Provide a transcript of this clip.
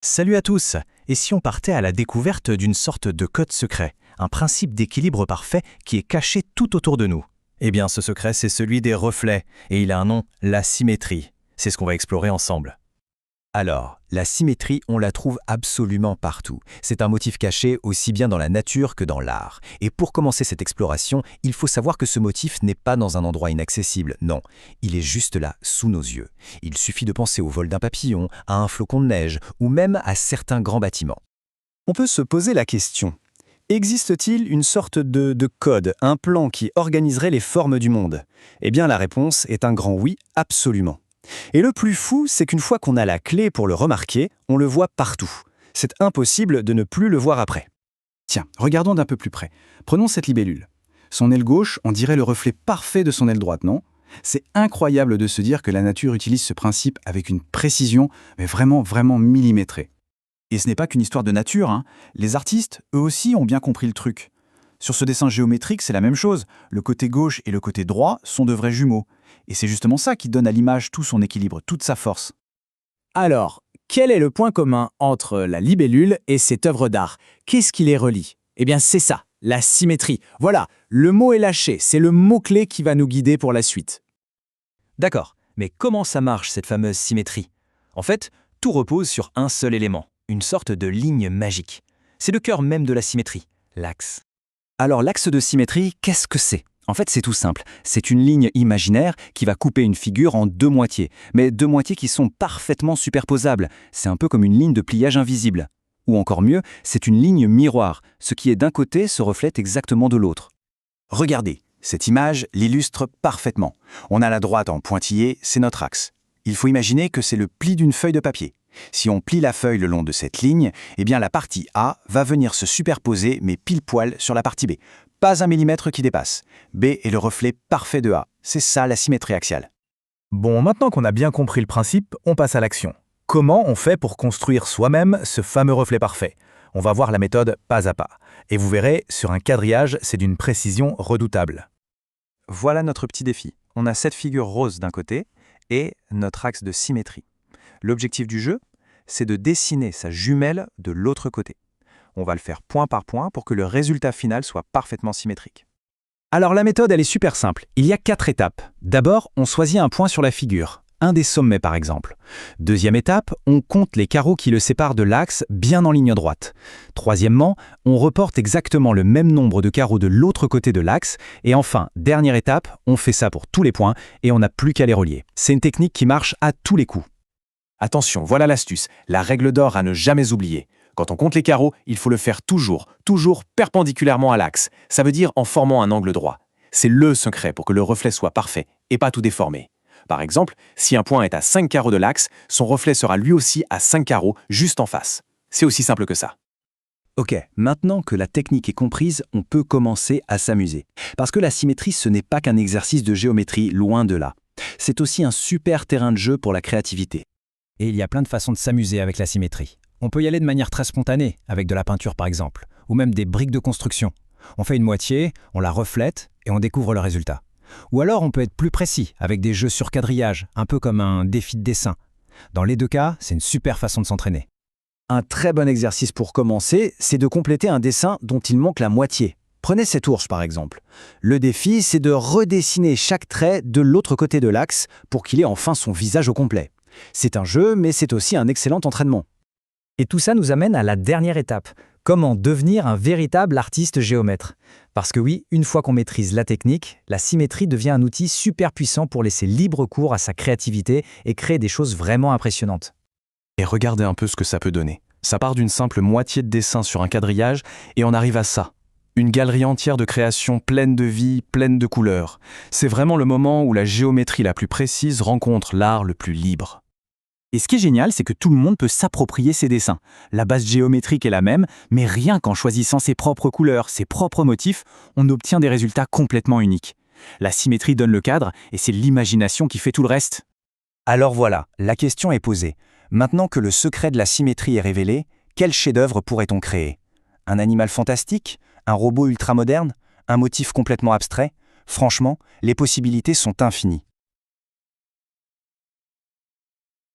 Salut à tous. Et si on partait à la découverte d'une sorte de code secret, un principe d'équilibre parfait qui est caché tout autour de nous? Eh bien, ce secret, c'est celui des reflets, et il a un nom, la symétrie. C'est ce qu'on va explorer ensemble. Alors, la symétrie, on la trouve absolument partout. C'est un motif caché aussi bien dans la nature que dans l'art. Et pour commencer cette exploration, il faut savoir que ce motif n'est pas dans un endroit inaccessible, non. Il est juste là, sous nos yeux. Il suffit de penser au vol d'un papillon, à un flocon de neige, ou même à certains grands bâtiments. On peut se poser la question. Existe-t-il une sorte de code, un plan qui organiserait les formes du monde? Eh bien, la réponse est un grand oui, absolument. Et le plus fou, c'est qu'une fois qu'on a la clé pour le remarquer, on le voit partout. C'est impossible de ne plus le voir après. Tiens, regardons d'un peu plus près. Prenons cette libellule. Son aile gauche, on dirait le reflet parfait de son aile droite, non? C'est incroyable de se dire que la nature utilise ce principe avec une précision, mais vraiment millimétrée. Et ce n'est pas qu'une histoire de nature, hein. Les artistes, eux aussi, ont bien compris le truc. Sur ce dessin géométrique, c'est la même chose. Le côté gauche et le côté droit sont de vrais jumeaux. Et c'est justement ça qui donne à l'image tout son équilibre, toute sa force. Alors, quel est le point commun entre la libellule et cette œuvre d'art? Qu'est-ce qui les relie? Eh bien, c'est ça, la symétrie. Voilà, le mot est lâché, c'est le mot-clé qui va nous guider pour la suite. D'accord, mais comment ça marche cette fameuse symétrie? En fait, tout repose sur un seul élément, une sorte de ligne magique. C'est le cœur même de la symétrie, l'axe. Alors l'axe de symétrie, qu'est-ce que c'est? En fait, c'est tout simple. C'est une ligne imaginaire qui va couper une figure en deux moitiés, mais deux moitiés qui sont parfaitement superposables. C'est un peu comme une ligne de pliage invisible. Ou encore mieux, c'est une ligne miroir. Ce qui est d'un côté se reflète exactement de l'autre. Regardez, cette image l'illustre parfaitement. On a la droite en pointillé, c'est notre axe. Il faut imaginer que c'est le pli d'une feuille de papier. Si on plie la feuille le long de cette ligne, eh bien la partie A va venir se superposer, mais pile poil sur la partie B. Pas un millimètre qui dépasse. B est le reflet parfait de A. C'est ça la symétrie axiale. Bon, maintenant qu'on a bien compris le principe, on passe à l'action. Comment on fait pour construire soi-même ce fameux reflet parfait? On va voir la méthode pas à pas. Et vous verrez, sur un quadrillage, c'est d'une précision redoutable. Voilà notre petit défi. On a cette figure rose d'un côté et notre axe de symétrie. L'objectif du jeu, c'est de dessiner sa jumelle de l'autre côté. On va le faire point par point pour que le résultat final soit parfaitement symétrique. Alors la méthode, elle est super simple. Il y a 4 étapes. D'abord, on choisit un point sur la figure, un des sommets par exemple. Deuxième étape, on compte les carreaux qui le séparent de l'axe bien en ligne droite. Troisièmement, on reporte exactement le même nombre de carreaux de l'autre côté de l'axe. Et enfin, dernière étape, on fait ça pour tous les points et on n'a plus qu'à les relier. C'est une technique qui marche à tous les coups. Attention, voilà l'astuce, la règle d'or à ne jamais oublier. Quand on compte les carreaux, il faut le faire toujours perpendiculairement à l'axe. Ça veut dire en formant un angle droit. C'est le secret pour que le reflet soit parfait et pas tout déformé. Par exemple, si un point est à 5 carreaux de l'axe, son reflet sera lui aussi à 5 carreaux juste en face. C'est aussi simple que ça. Ok, maintenant que la technique est comprise, on peut commencer à s'amuser. Parce que la symétrie, ce n'est pas qu'un exercice de géométrie, loin de là. C'est aussi un super terrain de jeu pour la créativité. Et il y a plein de façons de s'amuser avec la symétrie. On peut y aller de manière très spontanée, avec de la peinture par exemple, ou même des briques de construction. On fait une moitié, on la reflète et on découvre le résultat. Ou alors on peut être plus précis, avec des jeux sur quadrillage, un peu comme un défi de dessin. Dans les deux cas, c'est une super façon de s'entraîner. Un très bon exercice pour commencer, c'est de compléter un dessin dont il manque la moitié. Prenez cet ours par exemple. Le défi, c'est de redessiner chaque trait de l'autre côté de l'axe pour qu'il ait enfin son visage au complet. C'est un jeu, mais c'est aussi un excellent entraînement. Et tout ça nous amène à la dernière étape. Comment devenir un véritable artiste géomètre? Parce que oui, une fois qu'on maîtrise la technique, la symétrie devient un outil super puissant pour laisser libre cours à sa créativité et créer des choses vraiment impressionnantes. Et regardez un peu ce que ça peut donner. Ça part d'une simple moitié de dessin sur un quadrillage et on arrive à ça. Une galerie entière de créations pleine de vie, pleine de couleurs. C'est vraiment le moment où la géométrie la plus précise rencontre l'art le plus libre. Et ce qui est génial, c'est que tout le monde peut s'approprier ces dessins. La base géométrique est la même, mais rien qu'en choisissant ses propres couleurs, ses propres motifs, on obtient des résultats complètement uniques. La symétrie donne le cadre, et c'est l'imagination qui fait tout le reste. Alors voilà, la question est posée. Maintenant que le secret de la symétrie est révélé, quel chef-d'œuvre pourrait-on créer? Un animal fantastique? Un robot ultramoderne? Un motif complètement abstrait? Franchement, les possibilités sont infinies.